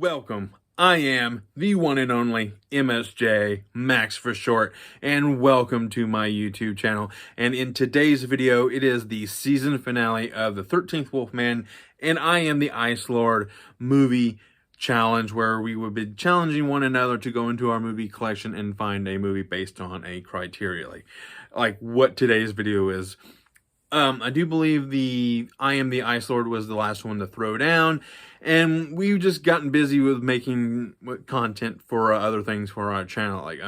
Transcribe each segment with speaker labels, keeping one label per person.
Speaker 1: Welcome. I am the one and only MSJ, Max for short, and welcome to my YouTube channel. And in today's video, it is the season finale of The 13th Wolfman and I Am the Ice Lord movie challenge, where we would be challenging one another to go into our movie collection and find a movie based on a criteria, like what today's video is. I do believe the I Am the Ice Lord was the last one to throw down, and we've just gotten busy with making content for other things for our channel. Like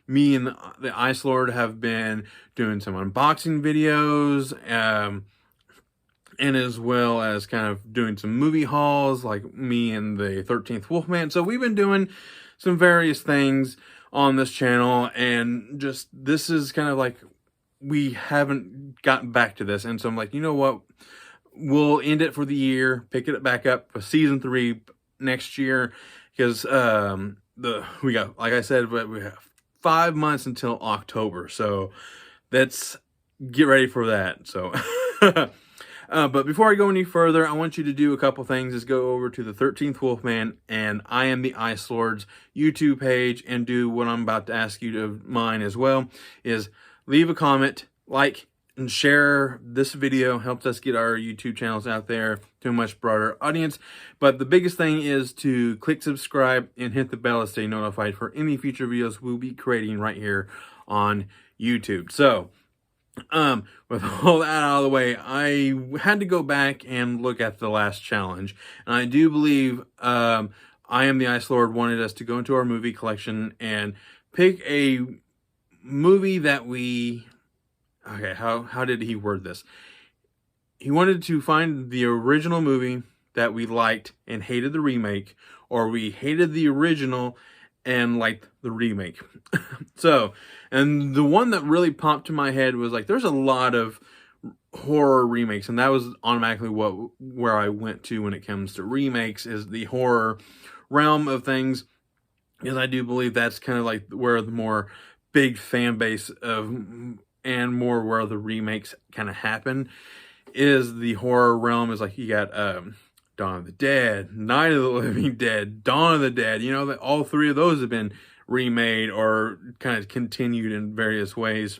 Speaker 1: me and the Ice Lord have been doing some unboxing videos, and as well as kind of doing some movie hauls, like me and the 13th Wolfman. So we've been doing some various things on this channel, and just this is kind of like, we haven't gotten back to this, and so I'm like, you know what, we'll end it for the year, pick it back up for season 3 next year, because we got, like I said, but we have 5 months until October, so let's get ready for that. So but before I go any further, I want you to do a couple things. Is go over to the 13th Wolfman and I Am the Ice Lord's YouTube page and do what I'm about to ask you to mine as well, is leave a comment, like, and share this video. Helps us get our YouTube channels out there to a much broader audience. But the biggest thing is to click subscribe and hit the bell to stay notified for any future videos we'll be creating right here on YouTube. So, with all that out of the way, I had to go back and look at the last challenge. And I do believe I Am the Ice Lord wanted us to go into our movie collection and pick a movie that we, okay, how did he word this? He wanted to find the original movie that we liked and hated the remake, or we hated the original and liked the remake. So, and the one that really popped to my head was, like, there's a lot of horror remakes, and that was automatically where I went to when it comes to remakes, is the horror realm of things, because I do believe that's kind of like where the more big fan base of, and more where the remakes kind of happen, is the horror realm. Is like, you got Dawn of the Dead, Night of the Living Dead, Dawn of the Dead. You know, that all three of those have been remade or kind of continued in various ways.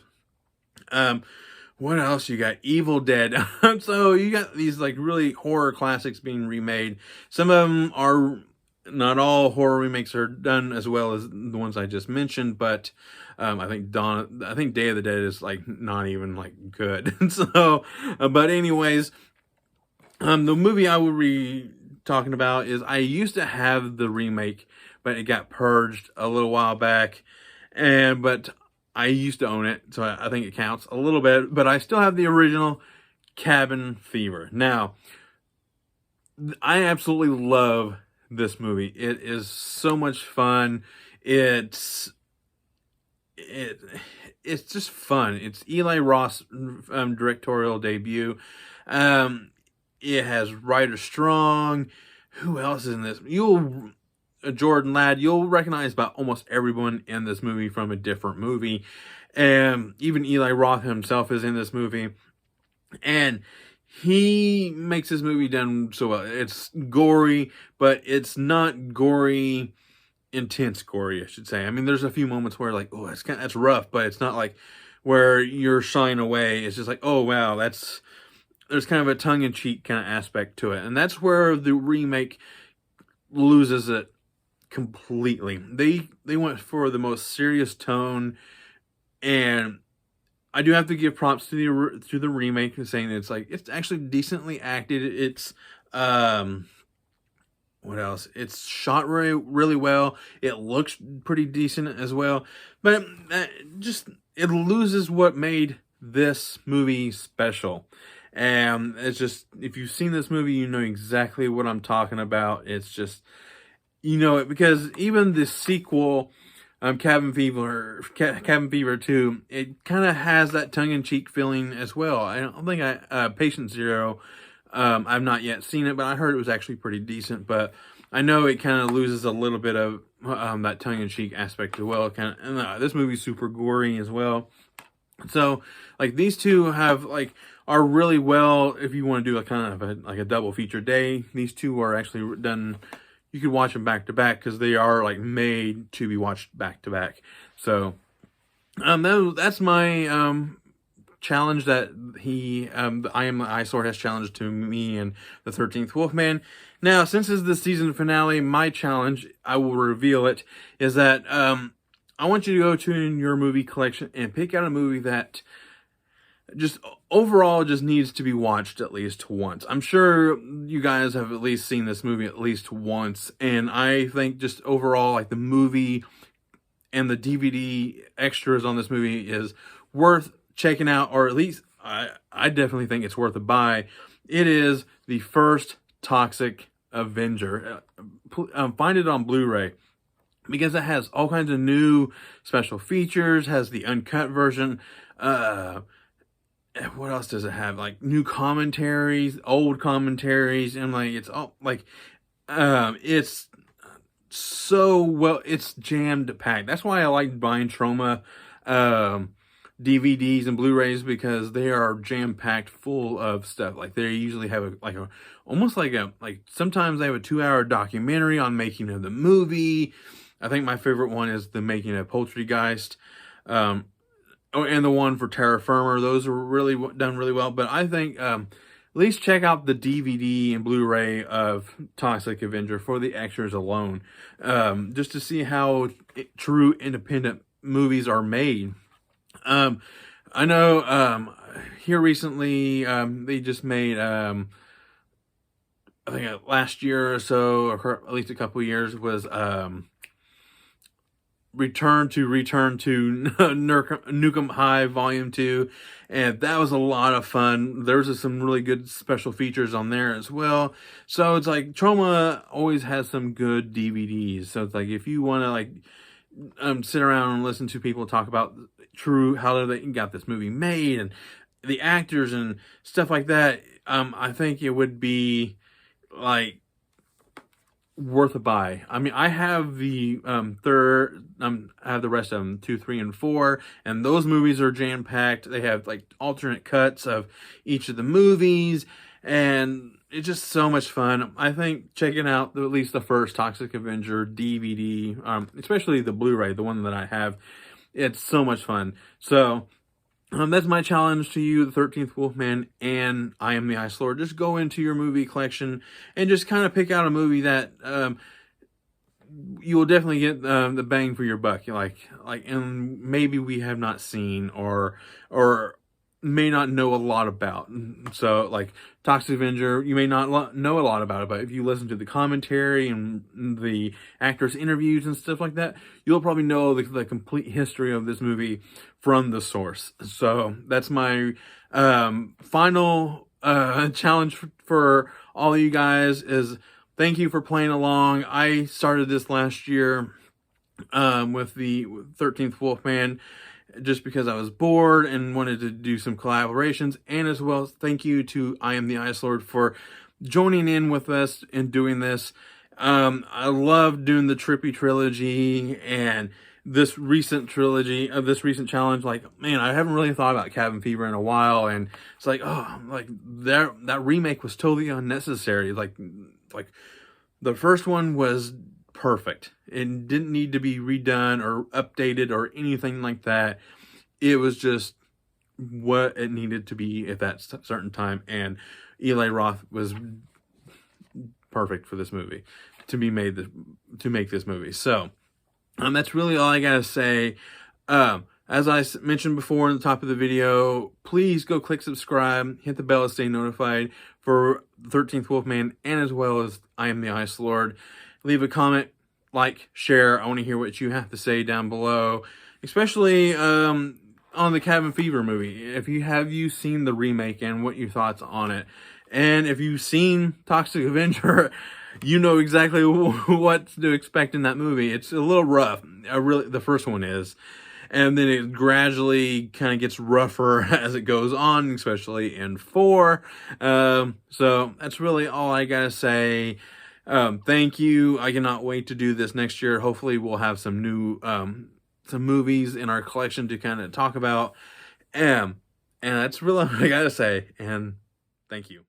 Speaker 1: What else you got? Evil Dead. So you got these like really horror classics being remade. Some of them are, not all horror remakes are done as well as the ones I just mentioned, but I think Day of the Dead is like not even like good. So, but anyways, the movie I will be talking about is, I used to have the remake, but it got purged a little while back, but I used to own it, so I think it counts a little bit. But I still have the original, Cabin Fever. Now, I absolutely love this movie. It is so much fun. It's just fun. It's Eli Roth's directorial debut. It has Ryder Strong. Who else is in this? Jordan Ladd. You'll recognize about almost everyone in this movie from a different movie. And even Eli Roth himself is in this movie. And he makes this movie done so well. It's gory, but it's not gory, intense gory, I should say. I mean, there's a few moments where, like, oh, that's rough, but it's not like where you're shying away. It's just like, oh wow, there's kind of a tongue-in-cheek kind of aspect to it, and that's where the remake loses it completely. They went for the most serious tone, and I do have to give props to the remake, and saying it's like, it's actually decently acted. It's what else? It's shot really well. It looks pretty decent as well, but it loses what made this movie special. And it's just, if you've seen this movie, you know exactly what I'm talking about. It's just, you know it, because even the sequel, Cabin Fever 2, it kind of has that tongue-in-cheek feeling as well. I don't think Patient Zero, I've not yet seen it, but I heard it was actually pretty decent. But I know it kind of loses a little bit of that tongue-in-cheek aspect as well. This movie's super gory as well. So, like, these two are really well, if you want to do a kind of a double feature day. These two are actually done you could watch them back to back because they are like made to be watched back to back. So that's my challenge that I Am the IceLord has challenged to me and the 13th Wolfman. Now, since it's the season finale, my challenge, I will reveal it, is that I want you to go to your movie collection and pick out a movie that just overall just needs to be watched at least once. I'm sure you guys have at least seen this movie at least once, and I think just overall, like, the movie and the DVD extras on this movie is worth checking out, or at least I definitely think it's worth a buy. It is the first Toxic Avenger. Find it on Blu-ray because it has all kinds of new special features, has the uncut version. What else does it have? Like new commentaries, old commentaries, and like it's all like it's so well, it's jammed packed. That's why I like buying Trauma DVDs and Blu-rays, because they are jam-packed full of stuff. Like they usually have almost like sometimes they have a 2-hour documentary on making of the movie. I think my favorite one is the making of Poultrygeist. And the one for Terra Firma. Those are really done really well. But I think at least check out the DVD and Blu-ray of Toxic Avenger for the extras alone. Just to see how true independent movies are made. I know here recently they just made I think last year or so, or at least a couple years, was Return to Nukem High Volume 2, and that was a lot of fun. There's some really good special features on there as well. So it's like Trauma always has some good DVDs. So it's like if you want to like sit around and listen to people talk about how they got this movie made and the actors and stuff like that, I think it would be like worth a buy. I mean, I have the I have the rest of them, 2, 3, and 4, and those movies are jam-packed. They have like alternate cuts of each of the movies, and it's just so much fun. I think checking out at least the first Toxic Avenger DVD, especially the Blu-ray, the one that I have, it's so much fun. So that's my challenge to you, the 13th Wolfman and I Am the IceLord. Just go into your movie collection and just kind of pick out a movie that you will definitely get the bang for your buck. And maybe we have not seen or may not know a lot about. So like Toxic Avenger, you may not know a lot about it, but if you listen to the commentary and the actors' interviews and stuff like that, you'll probably know the complete history of this movie from the source. So that's my final challenge for all of you guys is thank you for playing along. I started this last year with the 13th Wolfman, just because I was bored and wanted to do some collaborations. And as well, thank you to I Am the IceLord for joining in with us and doing this. I love doing the Trippy trilogy and this recent challenge. Like, man, I haven't really thought about Cabin Fever in a while, and it's like, oh, like that remake was totally unnecessary. Like the first one was perfect. It didn't need to be redone or updated or anything like that. It was just what it needed to be at that certain time, and Eli Roth was perfect for this movie to make this movie. So that's really all I gotta say. As I mentioned before in the top of the video, please go click subscribe, hit the bell to stay notified for 13th Wolfman and as well as I Am the IceLord. Leave a comment, like, share. I want to hear what you have to say down below, especially on the Cabin Fever movie. Have you seen the remake and what your thoughts on it? And if you've seen Toxic Avenger, you know exactly what to expect in that movie. It's a little rough. The first one is. And then it gradually kind of gets rougher as it goes on, especially in 4. So that's really all I gotta say. Thank you. I cannot wait to do this next year. Hopefully we'll have some new some movies in our collection to kind of talk about. And that's really all I gotta say. And thank you.